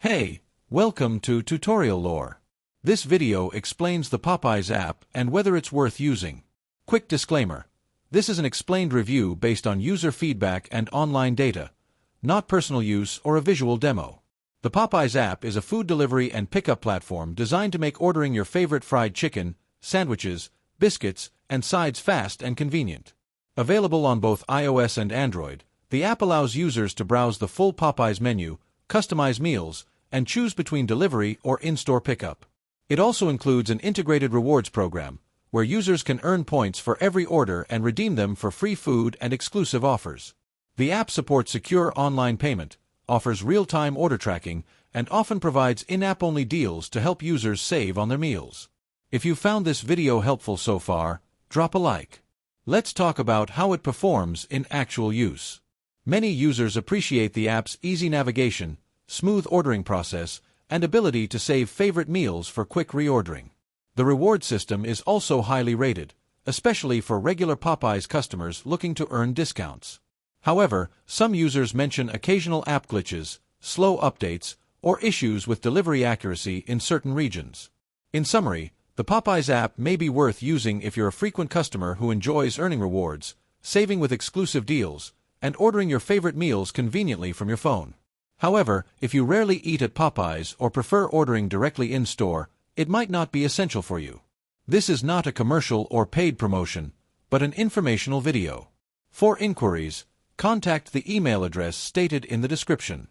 Hey, welcome to Tutorial Lore. This video explains the Popeyes app and whether it's worth using. Quick disclaimer. This is an explained review based on user feedback and online data, not personal use or a visual demo. The Popeyes app is a food delivery and pickup platform designed to make ordering your favorite fried chicken, sandwiches, biscuits, and sides fast and convenient. Available on both iOS and Android, the app allows users to browse the full Popeyes menu, customize meals, and choose between delivery or in-store pickup. It also includes an integrated rewards program, where users can earn points for every order and redeem them for free food and exclusive offers. The app supports secure online payment, offers real-time order tracking, and often provides in-app-only deals to help users save on their meals. If you found this video helpful so far, drop a like. Let's talk about how it performs in actual use. Many users appreciate the app's easy navigation, smooth ordering process, and ability to save favorite meals for quick reordering. The reward system is also highly rated, especially for regular Popeyes customers looking to earn discounts. However, some users mention occasional app glitches, slow updates, or issues with delivery accuracy in certain regions. In summary, the Popeyes app may be worth using if you're a frequent customer who enjoys earning rewards, saving with exclusive deals, and ordering your favorite meals conveniently from your phone. However, if you rarely eat at Popeyes or prefer ordering directly in-store, it might not be essential for you. This is not a commercial or paid promotion, but an informational video. For inquiries, contact the email address stated in the description.